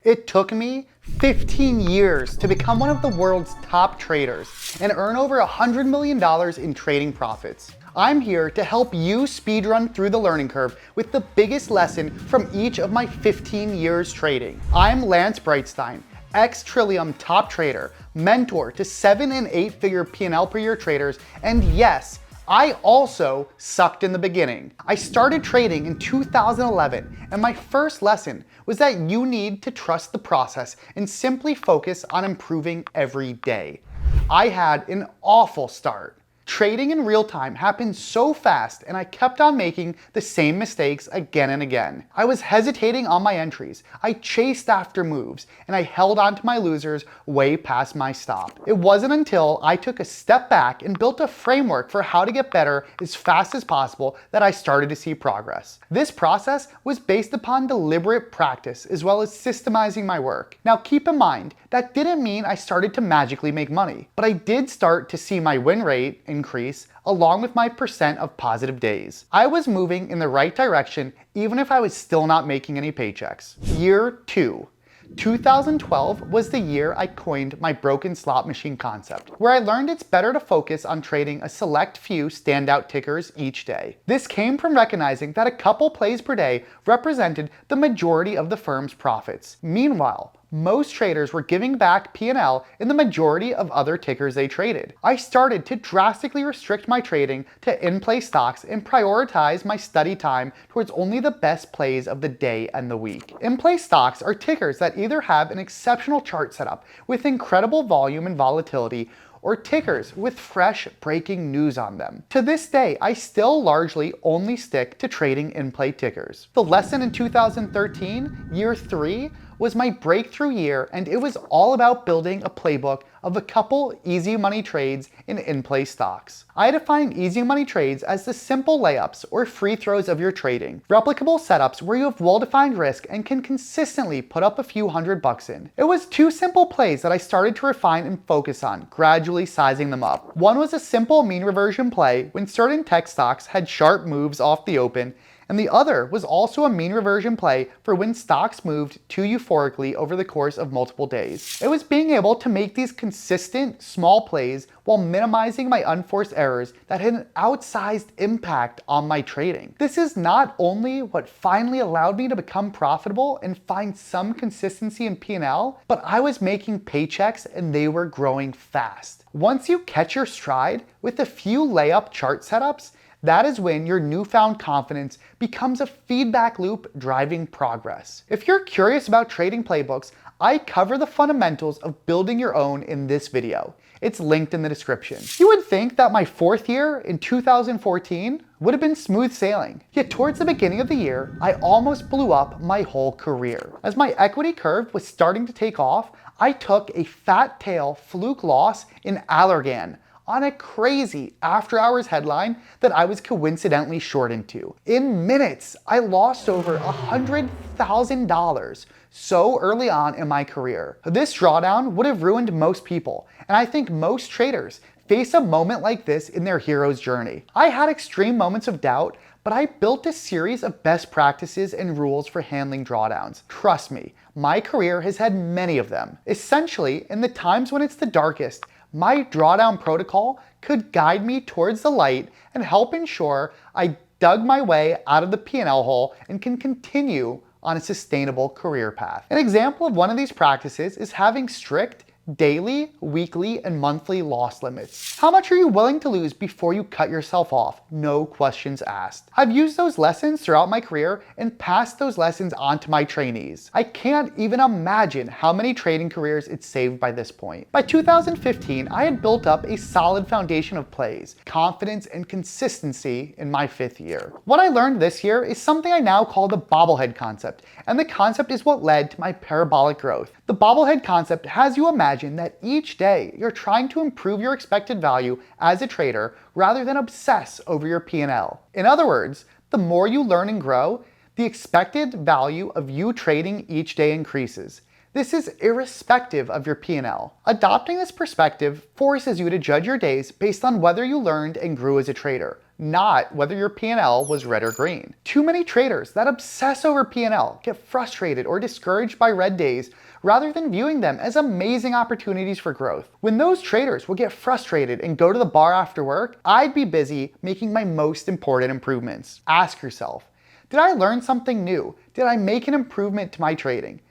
It took me 15 years to become one of the world's top traders and earn over $100 million in trading profits. I'm here to help you speedrun through the learning curve with the biggest lesson from each of my 15 years trading. I'm Lance Breitstein, ex-Trillium top trader, mentor to 7- and 8-figure P&L per year traders, and yes, I also sucked in the beginning. I started trading in 2011, and my first lesson was that you need to trust the process and simply focus on improving every day. I had an awful start. Trading in real time happened so fast, and I kept on making the same mistakes again and again. I was hesitating on my entries, I chased after moves, and I held on to my losers way past my stop. It wasn't until I took a step back and built a framework for how to get better as fast as possible that I started to see progress. This process was based upon deliberate practice as well as systemizing my work. Now keep in mind, that didn't mean I started to magically make money, but I did start to see my win rate increase along with my percent of positive days. I was moving in the right direction even if I was still not making any paychecks. Year 2. 2012 was the year I coined my broken slot machine concept, where I learned it's better to focus on trading a select few standout tickers each day. This came from recognizing that a couple plays per day represented the majority of the firm's profits. Meanwhile, most traders were giving back P&L in the majority of other tickers they traded. I started to drastically restrict my trading to in-play stocks and prioritize my study time towards only the best plays of the day and the week. In-play stocks are tickers that either have an exceptional chart setup with incredible volume and volatility, or tickers with fresh breaking news on them. To this day, I still largely only stick to trading in-play tickers. The lesson in 2013, year 3, was my breakthrough year, and it was all about building a playbook of a couple easy money trades in-play stocks. I define easy money trades as the simple layups or free throws of your trading, replicable setups where you have well-defined risk and can consistently put up a few $100 in. It was 2 simple plays that I started to refine and focus on, gradually sizing them up. One was a simple mean reversion play when certain tech stocks had sharp moves off the open, and the other was also a mean reversion play for when stocks moved too euphorically over the course of multiple days. It was being able to make these consistent, small plays while minimizing my unforced errors that had an outsized impact on my trading. This is not only what finally allowed me to become profitable and find some consistency in P&L, but I was making paychecks and they were growing fast. Once you catch your stride with a few layup chart setups, that is when your newfound confidence becomes a feedback loop driving progress. If you're curious about trading playbooks, I cover the fundamentals of building your own in this video. It's linked in the description. You would think that my 4th year in 2014 would have been smooth sailing. Yet towards the beginning of the year, I almost blew up my whole career. As my equity curve was starting to take off, I took a fat tail fluke loss in Allergan on a crazy after-hours headline that I was coincidentally short into. In minutes, I lost over $100,000 so early on in my career. This drawdown would have ruined most people, and I think most traders face a moment like this in their hero's journey. I had extreme moments of doubt, but I built a series of best practices and rules for handling drawdowns. Trust me, my career has had many of them. Essentially, in the times when it's the darkest, my drawdown protocol could guide me towards the light and help ensure I dug my way out of the P&L hole and can continue on a sustainable career path. An example of one of these practices is having strict daily, weekly, and monthly loss limits. How much are you willing to lose before you cut yourself off? No questions asked. I've used those lessons throughout my career and passed those lessons on to my trainees. I can't even imagine how many trading careers it's saved by this point. By 2015, I had built up a solid foundation of plays, confidence, and consistency in my 5th year. What I learned this year is something I now call the bobblehead concept, and the concept is what led to my parabolic growth. The bobblehead concept has you imagine that each day you're trying to improve your expected value as a trader rather than obsess over your P&L. In other words, the more you learn and grow, the expected value of you trading each day increases. This is irrespective of your P&L. Adopting this perspective forces you to judge your days based on whether you learned and grew as a trader, not whether your P&L was red or green. Too many traders that obsess over P&L get frustrated or discouraged by red days rather than viewing them as amazing opportunities for growth. When those traders would get frustrated and go to the bar after work, I'd be busy making my most important improvements. Ask yourself, did I learn something new? Did I make an improvement to my trading?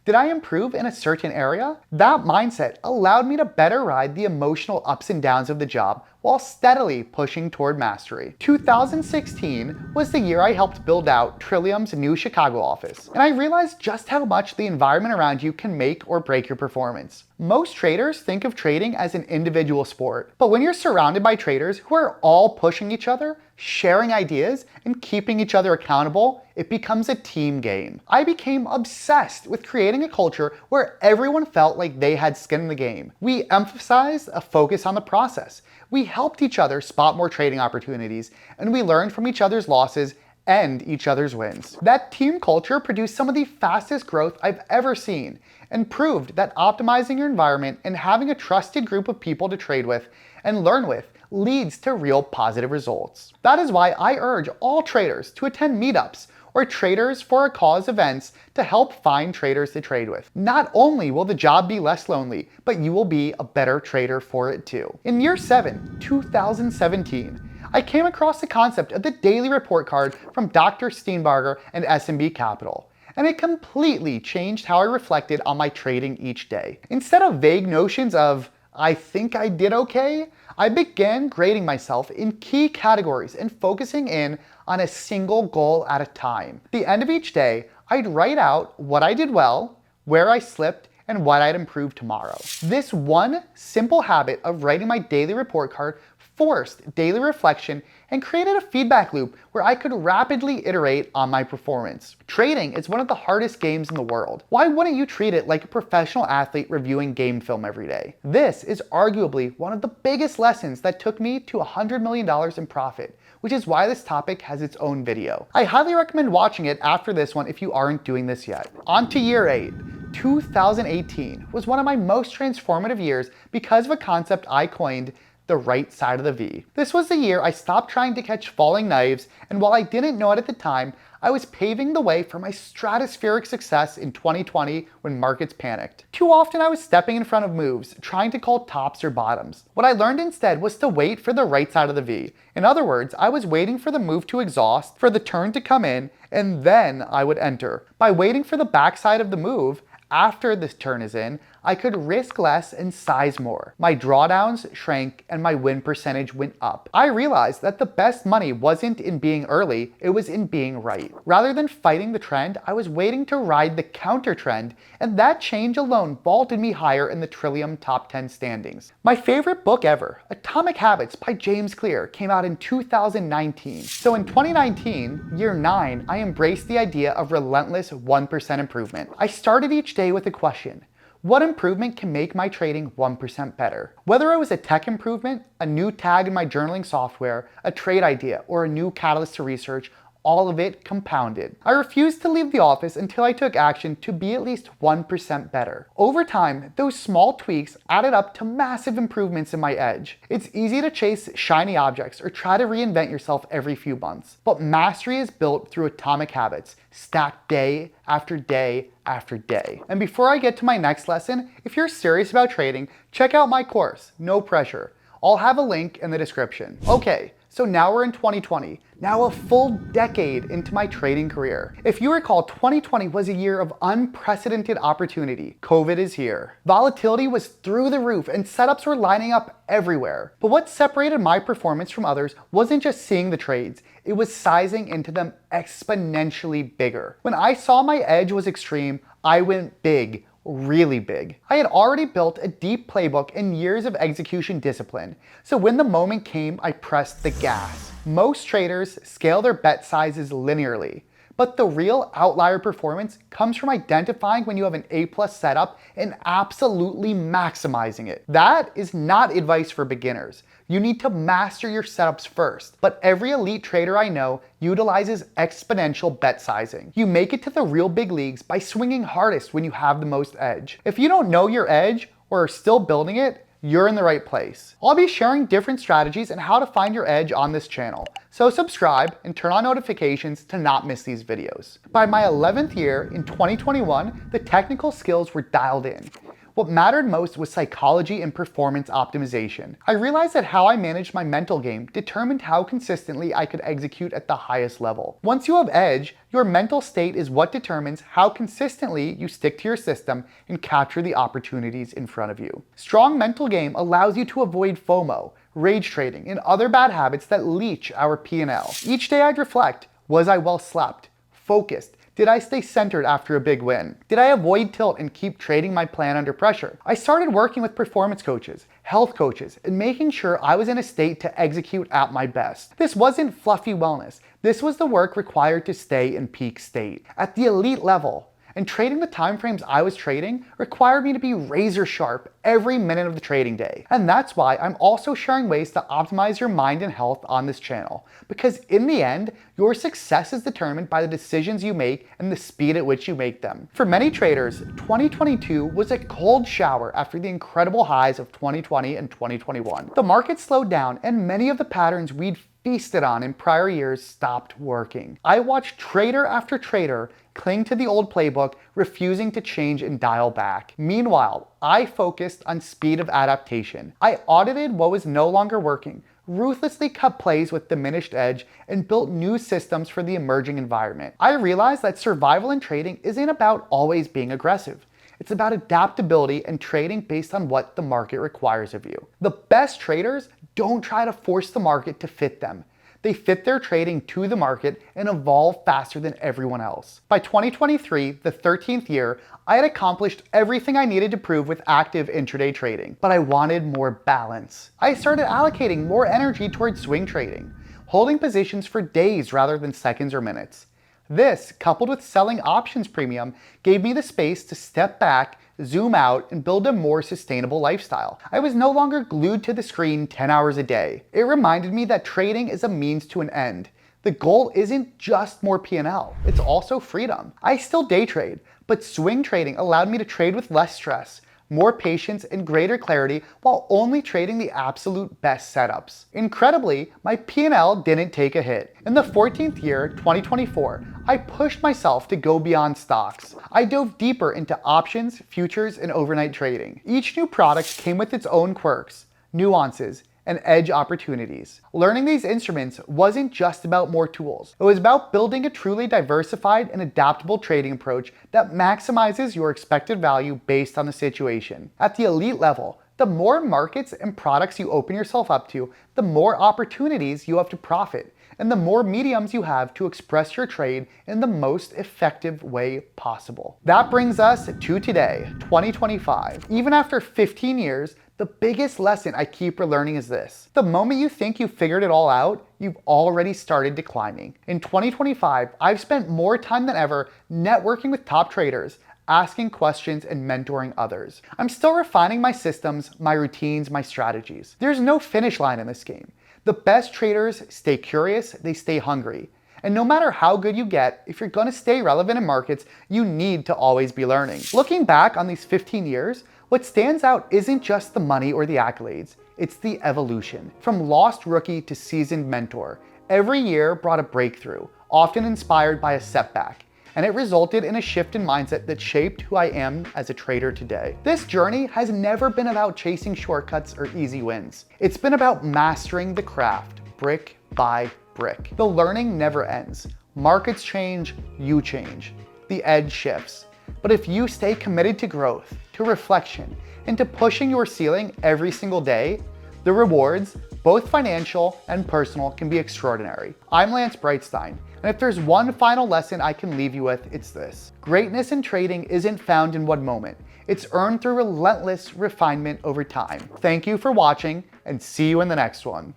Did I improve in a certain area? That mindset allowed me to better ride the emotional ups and downs of the job while steadily pushing toward mastery. 2016 was the year I helped build out Trillium's new Chicago office, and I realized just how much the environment around you can make or break your performance. Most traders think of trading as an individual sport, but when you're surrounded by traders who are all pushing each other, sharing ideas, and keeping each other accountable, it becomes a team game. I became obsessed with creating a culture where everyone felt like they had skin in the game. We emphasized a focus on the process. We helped each other spot more trading opportunities, and we learned from each other's losses and each other's wins. That team culture produced some of the fastest growth I've ever seen and proved that optimizing your environment and having a trusted group of people to trade with and learn with leads to real positive results. That is why I urge all traders to attend meetups or Traders for a Cause events to help find traders to trade with. Not only will the job be less lonely, but you will be a better trader for it too. In year 7, 2017, I came across the concept of the daily report card from Dr. Steenbarger and S&B Capital, and it completely changed how I reflected on my trading each day. Instead of vague notions of, I think I did okay, I began grading myself in key categories and focusing in on a single goal at a time. At the end of each day, I'd write out what I did well, where I slipped, and what I'd improve tomorrow. This one simple habit of writing my daily report card forced daily reflection and created a feedback loop where I could rapidly iterate on my performance. Trading is one of the hardest games in the world. Why wouldn't you treat it like a professional athlete reviewing game film every day? This is arguably one of the biggest lessons that took me to $100 million in profit, which is why this topic has its own video. I highly recommend watching it after this one if you aren't doing this yet. On to year 8. 2018 was one of my most transformative years because of a concept I coined, the right side of the V. This was the year I stopped trying to catch falling knives, and while I didn't know it at the time, I was paving the way for my stratospheric success in 2020 when markets panicked. Too often I was stepping in front of moves, trying to call tops or bottoms. What I learned instead was to wait for the right side of the V. In other words, I was waiting for the move to exhaust, for the turn to come in, and then I would enter. By waiting for the backside of the move, after this turn is in, I could risk less and size more. My drawdowns shrank and my win percentage went up. I realized that the best money wasn't in being early, it was in being right. Rather than fighting the trend, I was waiting to ride the counter trend, and that change alone vaulted me higher in the Trillium top 10 standings. My favorite book ever, Atomic Habits by James Clear, came out in 2019. So in 2019, year 9, I embraced the idea of relentless 1% improvement. I started each day with a question. What improvement can make my trading 1% better? Whether it was a tech improvement, a new tag in my journaling software, a trade idea, or a new catalyst to research, all of it compounded. I refused to leave the office until I took action to be at least 1% better. Over time, those small tweaks added up to massive improvements in my edge. It's easy to chase shiny objects or try to reinvent yourself every few months, but mastery is built through atomic habits, stacked day after day after day. And before I get to my next lesson, if you're serious about trading, check out my course, No Pressure. I'll have a link in the description. Okay, so now we're in 2020, now a full decade into my trading career. If you recall, 2020 was a year of unprecedented opportunity. COVID is here. Volatility was through the roof and setups were lining up everywhere. But what separated my performance from others wasn't just seeing the trades, it was sizing into them exponentially bigger. When I saw my edge was extreme, I went big. Really big. I had already built a deep playbook and years of execution discipline, so when the moment came, I pressed the gas. Most traders scale their bet sizes linearly, But the real outlier performance comes from identifying when you have an A+ setup and absolutely maximizing it. That is not advice for beginners. You need to master your setups first. But every elite trader I know utilizes exponential bet sizing. You make it to the real big leagues by swinging hardest when you have the most edge. If you don't know your edge or are still building it, you're in the right place. I'll be sharing different strategies and how to find your edge on this channel. So subscribe and turn on notifications to not miss these videos. By my 11th year in 2021, the technical skills were dialed in. What mattered most was psychology and performance optimization. I realized that how I managed my mental game determined how consistently I could execute at the highest level. Once you have edge, your mental state is what determines how consistently you stick to your system and capture the opportunities in front of you. Strong mental game allows you to avoid FOMO, rage trading, and other bad habits that leech our P&L. Each day I'd reflect, was I well slept, focused? Did I stay centered after a big win? Did I avoid tilt and keep trading my plan under pressure? I started working with performance coaches, health coaches, and making sure I was in a state to execute at my best. This wasn't fluffy wellness. This was the work required to stay in peak state. At the elite level, and trading the timeframes I was trading required me to be razor sharp every minute of the trading day. And that's why I'm also sharing ways to optimize your mind and health on this channel. Because in the end, your success is determined by the decisions you make and the speed at which you make them. For many traders, 2022 was a cold shower after the incredible highs of 2020 and 2021. The market slowed down and many of the patterns we'd feasted on in prior years stopped working. I watched trader after trader cling to the old playbook, refusing to change and dial back. Meanwhile, I focused on speed of adaptation. I audited what was no longer working, ruthlessly cut plays with diminished edge, and built new systems for the emerging environment. I realized that survival in trading isn't about always being aggressive. It's about adaptability and trading based on what the market requires of you. The best traders don't try to force the market to fit them. They fit their trading to the market and evolve faster than everyone else. By 2023, the 13th year, I had accomplished everything I needed to prove with active intraday trading, but I wanted more balance. I started allocating more energy towards swing trading, holding positions for days rather than seconds or minutes. This, coupled with selling options premium, gave me the space to step back, zoom out, and build a more sustainable lifestyle. I was no longer glued to the screen 10 hours a day. It reminded me that trading is a means to an end. The goal isn't just more P&L, it's also freedom. I still day trade, but swing trading allowed me to trade with less stress, more patience, and greater clarity while only trading the absolute best setups. Incredibly, my P&L didn't take a hit. In the 14th year, 2024, I pushed myself to go beyond stocks. I dove deeper into options, futures, and overnight trading. Each new product came with its own quirks, nuances, and edge opportunities. Learning these instruments wasn't just about more tools. It was about building a truly diversified and adaptable trading approach that maximizes your expected value based on the situation. At the elite level, the more markets and products you open yourself up to, the more opportunities you have to profit, and the more mediums you have to express your trade in the most effective way possible. That brings us to today, 2025. Even after 15 years, the biggest lesson I keep relearning is this. The moment you think you've figured it all out, you've already started declining. In 2025, I've spent more time than ever networking with top traders, asking questions, and mentoring others. I'm still refining my systems, my routines, my strategies. There's no finish line in this game. The best traders stay curious, they stay hungry. And no matter how good you get, if you're gonna stay relevant in markets, you need to always be learning. Looking back on these 15 years, what stands out isn't just the money or the accolades, it's the evolution. From lost rookie to seasoned mentor, every year brought a breakthrough, often inspired by a setback, and it resulted in a shift in mindset that shaped who I am as a trader today. This journey has never been about chasing shortcuts or easy wins. It's been about mastering the craft, brick by brick. The learning never ends. Markets change, you change. The edge shifts. But if you stay committed to growth, to reflection, and to pushing your ceiling every single day, the rewards, both financial and personal, can be extraordinary. I'm Lance Brightstein, and if there's one final lesson I can leave you with, it's this. Greatness in trading isn't found in one moment. It's earned through relentless refinement over time. Thank you for watching, and see you in the next one.